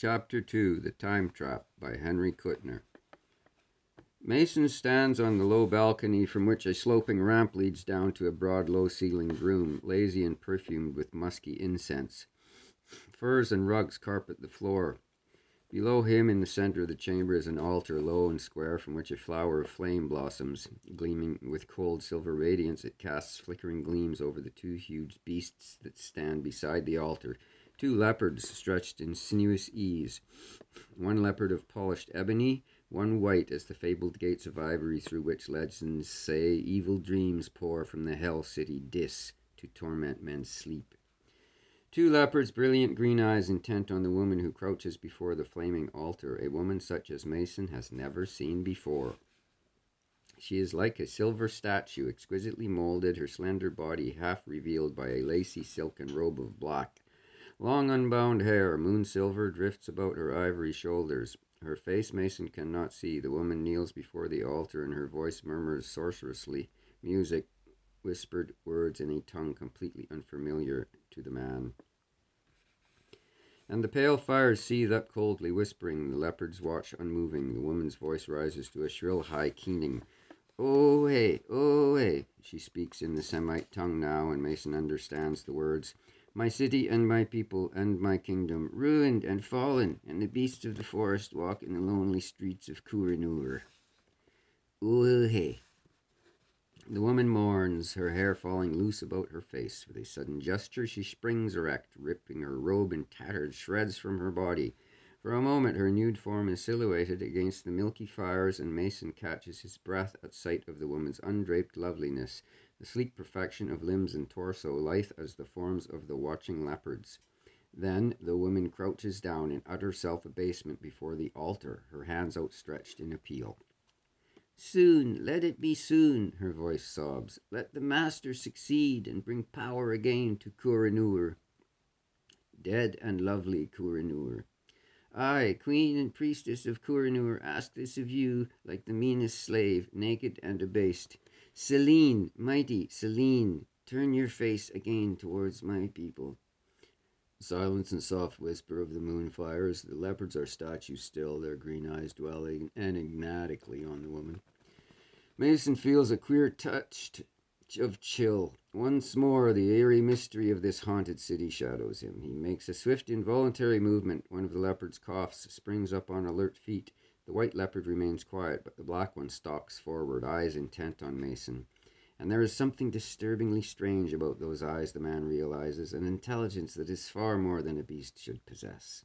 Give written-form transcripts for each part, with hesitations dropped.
Chapter 2 The Time Trap by Henry Kuttner. Mason stands on the low balcony from which a sloping ramp leads down to a broad, low-ceilinged room, lazy and perfumed with musky incense. Furs and rugs carpet the floor. Below him, in the center of the chamber, is an altar, low and square, from which a flower of flame blossoms. Gleaming with cold silver radiance, it casts flickering gleams over the two huge beasts that stand beside the altar. Two leopards stretched in sinuous ease. One leopard of polished ebony, one white as the fabled gates of ivory through which legends say evil dreams pour from the hell city Dis to torment men's sleep. Two leopards, brilliant green eyes intent on the woman who crouches before the flaming altar, a woman such as Mason has never seen before. She is like a silver statue, exquisitely molded, her slender body half revealed by a lacy silken robe of black. Long unbound hair, moon-silver, drifts about her ivory shoulders. Her face Mason cannot see. The woman kneels before the altar, and her voice murmurs sorcerously music, whispered words in a tongue completely unfamiliar to the man. And the pale fires seethe up coldly, whispering. The leopards watch unmoving. The woman's voice rises to a shrill, high keening. Oh hey, she speaks in the Semite tongue now, and Mason understands the words. My city and my people and my kingdom, ruined and fallen, and the beasts of the forest walk in the lonely streets of Kuranur. Oh hey. The woman mourns, her hair falling loose about her face. With a sudden gesture, she springs erect, ripping her robe in tattered shreds from her body. For a moment, her nude form is silhouetted against the milky fires, and Mason catches his breath at sight of the woman's undraped loveliness, the sleek perfection of limbs and torso, lithe as the forms of the watching leopards. Then the woman crouches down in utter self-abasement before the altar, her hands outstretched in appeal. Soon, let it be soon, her voice sobs. Let the master succeed and bring power again to Kuranur. Dead and lovely Kuranur. I, queen and priestess of Kuranur, ask this of you, like the meanest slave, naked and abased. Selene, mighty Selene, turn your face again towards my people. Silence and soft whisper of the moon fires. The leopards are statues still, their green eyes dwelling enigmatically on the woman. Mason feels a queer touch of chill. Once more, the eerie mystery of this haunted city shadows him. He makes a swift, involuntary movement. One of the leopards coughs, springs up on alert feet. The white leopard remains quiet, but the black one stalks forward, eyes intent on Mason. And there is something disturbingly strange about those eyes, the man realizes, an intelligence that is far more than a beast should possess.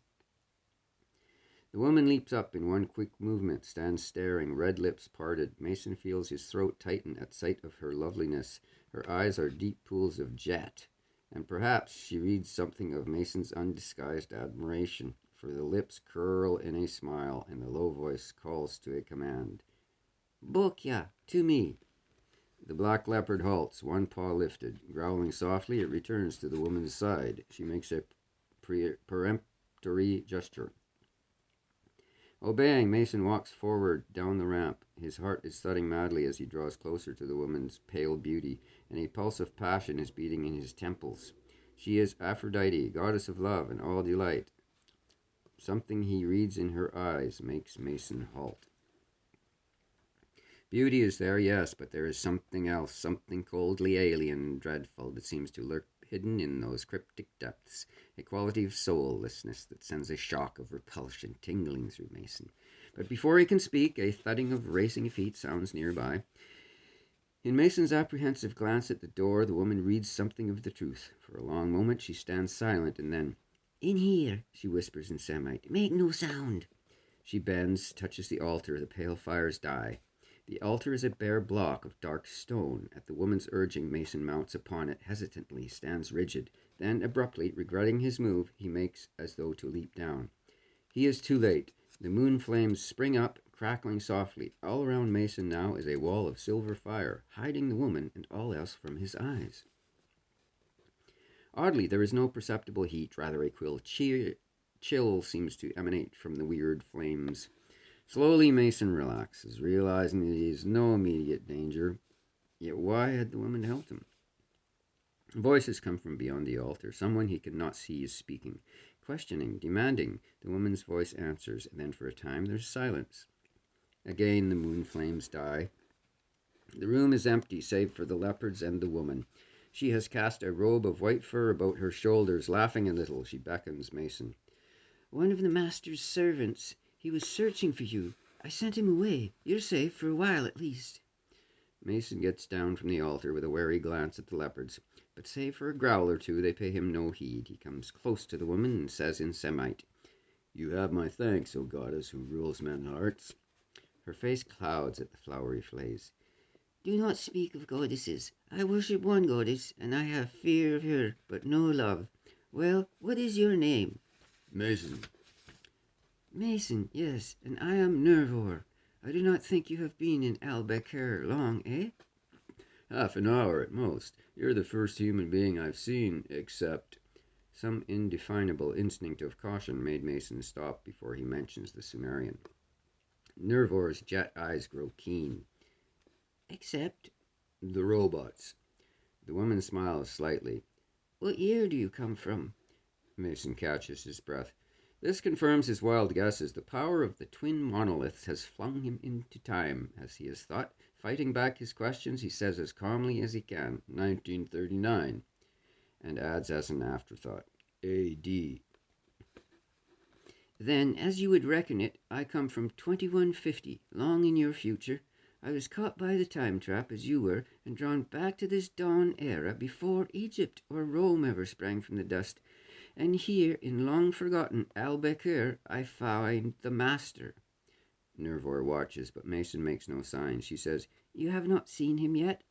The woman leaps up in one quick movement, stands staring, red lips parted. Mason feels his throat tighten at sight of her loveliness. Her eyes are deep pools of jet, and perhaps she reads something of Mason's undisguised admiration, for the lips curl in a smile, and the low voice calls to a command. Bokya, to me. The black leopard halts, one paw lifted. Growling softly, it returns to the woman's side. She makes a peremptory gesture. Obeying, Mason walks forward down the ramp. His heart is thudding madly as he draws closer to the woman's pale beauty, and a pulse of passion is beating in his temples. She is Aphrodite, goddess of love and all delight. Something he reads in her eyes makes Mason halt. Beauty is there, yes, but there is something else, something coldly alien and dreadful that seems to lurk hidden in those cryptic depths, a quality of soullessness that sends a shock of repulsion tingling through Mason. But before he can speak, a thudding of racing feet sounds nearby. In Mason's apprehensive glance at the door, the woman reads something of the truth. For a long moment she stands silent, and then, In here, she whispers in Semite. Make no sound. She bends, touches the altar. The pale fires die. The altar is a bare block of dark stone. At the woman's urging, Mason mounts upon it, hesitantly, stands rigid. Then, abruptly, regretting his move, he makes as though to leap down. He is too late. The moon flames spring up, crackling softly. All around Mason now is a wall of silver fire, hiding the woman and all else from his eyes. Oddly, there is no perceptible heat, rather a chill seems to emanate from the weird flames. Slowly Mason relaxes, realizing that he is no immediate danger. Yet why had the woman helped him? Voices come from beyond the altar. Someone he cannot see is speaking. questioning, demanding. The woman's voice answers, and then for a time there's silence. Again the moon flames die. The room is empty, save for the leopards and the woman. She has cast a robe of white fur about her shoulders. Laughing a little, she beckons Mason. One of the master's servants. He was searching for you. I sent him away. You're safe for a while at least. Mason gets down from the altar with a wary glance at the leopards, but save for a growl or two, they pay him no heed. He comes close to the woman and says in Semite, "You have my thanks, O goddess who rules men's hearts." Her face clouds at the flowery phrase. Do not speak of goddesses. I worship one goddess, and I have fear of her, but no love. Well, what is your name? Mason. Mason, yes, and I am Nervor. I do not think you have been in Albecker long, eh? Half an hour at most. You're the first human being I've seen, except... Some indefinable instinct of caution made Mason stop before he mentions the Sumerian. Nervor's jet eyes grow keen. Except? The robots. The woman smiles slightly. What year do you come from? Mason catches his breath. This confirms his wild guesses. The power of the twin monoliths has flung him into time, as he has thought. Fighting back his questions, he says as calmly as he can, 1939, and adds as an afterthought, A.D. Then, as you would reckon it, I come from 2150, long in your future. I was caught by the time trap as you were, and drawn back to this dawn era before Egypt or Rome ever sprang from the dust. And here, in long-forgotten Albecker, I find the master. Nervor watches, but Mason makes no sign. She says, You have not seen him yet?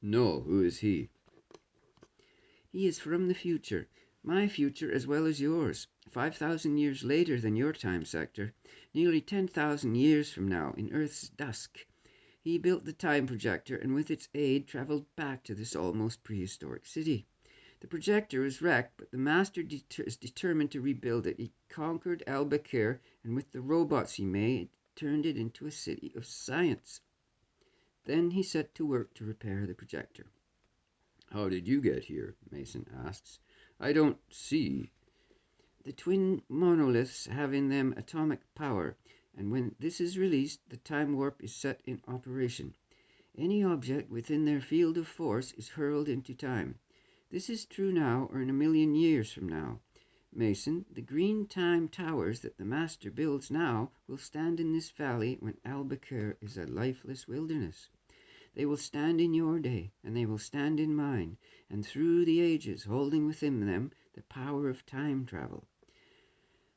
No, who is he? He is from the future. My future as well as yours. 5,000 years later than your time sector. Nearly 10,000 years from now, in Earth's dusk. He built the time projector and with its aid traveled back to this almost prehistoric city. The projector was wrecked, but the master is determined to rebuild it. He conquered Albecker, and with the robots he made, turned it into a city of science. Then he set to work to repair the projector. How did you get here? Mason asks. I don't see. The twin monoliths have in them atomic power, and when this is released, the time warp is set in operation. Any object within their field of force is hurled into time. This is true now or in 1,000,000 years from now. Mason, the green time towers that the master builds now will stand in this valley when Albecker is a lifeless wilderness. They will stand in your day, and they will stand in mine, and through the ages, holding within them the power of time travel.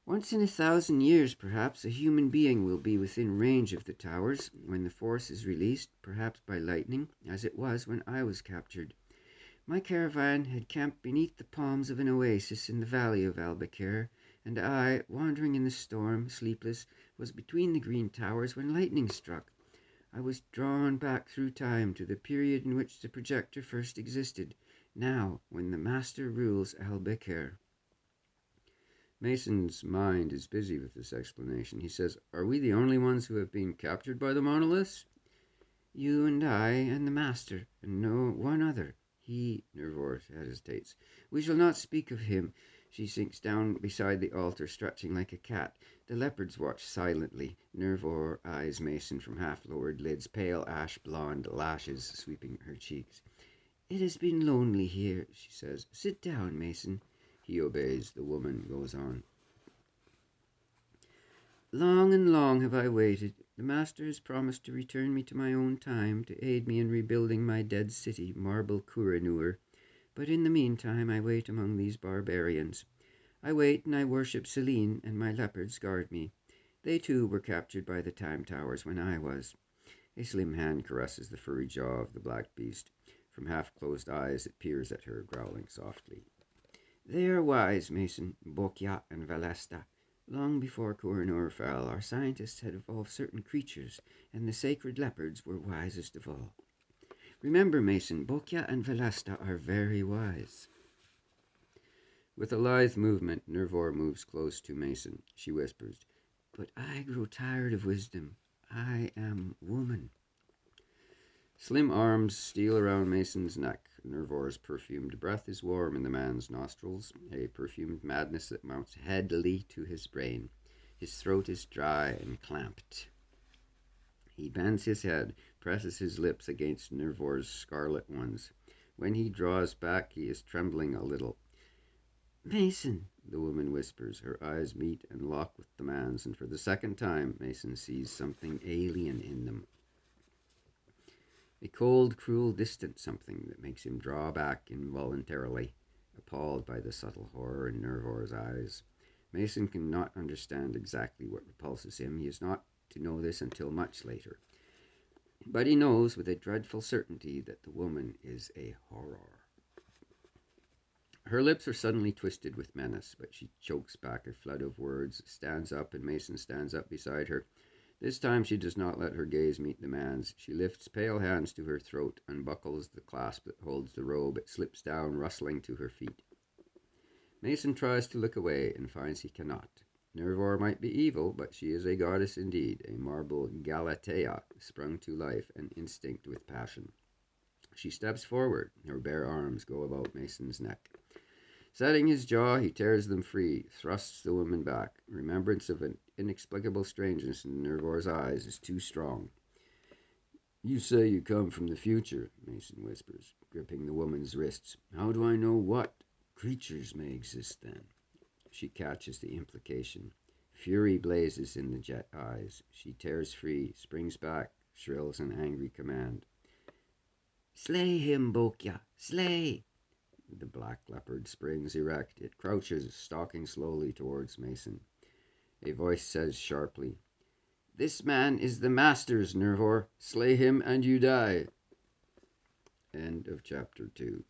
Once in 1,000 years, perhaps, a human being will be within range of the towers when the force is released, perhaps by lightning, as it was when I was captured. My caravan had camped beneath the palms of an oasis in the valley of Albecker, and I, wandering in the storm, sleepless, was between the green towers when lightning struck. I was drawn back through time to the period in which the projector first existed, now when the master rules Albecker. Mason's mind is busy with this explanation. He says, Are we the only ones who have been captured by the monoliths? You and I and the master, and no one other. He, Nervor hesitates. We shall not speak of him. She sinks down beside the altar, stretching like a cat. The leopards watch silently. Nervor eyes Mason from half-lowered lids, pale ash-blonde lashes sweeping her cheeks. It has been lonely here, she says. Sit down, Mason. He obeys. The woman goes on. Long and long have I waited. The master has promised to return me to my own time, to aid me in rebuilding my dead city, Marble Kuranur. But in the meantime I wait among these barbarians. I wait and I worship Selene, and my leopards guard me. They too were captured by the time towers when I was. A slim hand caresses the furry jaw of the black beast. From half-closed eyes it peers at her, growling softly. They are wise, Mason, Bokya and Valesta. Long before Kuranur fell, our scientists had evolved certain creatures, and the sacred leopards were wisest of all. Remember, Mason, Bokya and Valesta are very wise. With a lithe movement, Nervor moves close to Mason. She whispers, But I grow tired of wisdom. I am woman. Slim arms steal around Mason's neck. Nervor's perfumed breath is warm in the man's nostrils, a perfumed madness that mounts headily to his brain. His throat is dry and clamped. He bends his head, presses his lips against Nervor's scarlet ones. When he draws back, he is trembling a little. Mason, the woman whispers. Her eyes meet and lock with the man's, and for the second time Mason sees something alien in them. A cold, cruel, distant something that makes him draw back involuntarily, appalled by the subtle horror in Nervor's eyes. Mason cannot understand exactly what repulses him. He is not to know this until much later. But he knows with a dreadful certainty that the woman is a horror. Her lips are suddenly twisted with menace, but she chokes back a flood of words, stands up, and Mason stands up beside her. This time she does not let her gaze meet the man's. She lifts pale hands to her throat, unbuckles the clasp that holds the robe. It slips down, rustling to her feet. Mason tries to look away and finds he cannot. Nervor might be evil, but she is a goddess indeed, a marble Galatea, sprung to life and instinct with passion. She steps forward. Her bare arms go about Mason's neck. Setting his jaw, he tears them free, thrusts the woman back. Remembrance of an inexplicable strangeness in Nervor's eyes is too strong. "You say you come from the future," Mason whispers, gripping the woman's wrists. "How do I know what creatures may exist then?" She catches the implication. Fury blazes in the jet eyes. She tears free, springs back, shrills an angry command. "Slay him, Bokya! Slay!" The black leopard springs erect. It crouches, stalking slowly towards Mason. A voice says sharply, "This man is the Master's, Nervor. Slay him and you die." End of chapter 2.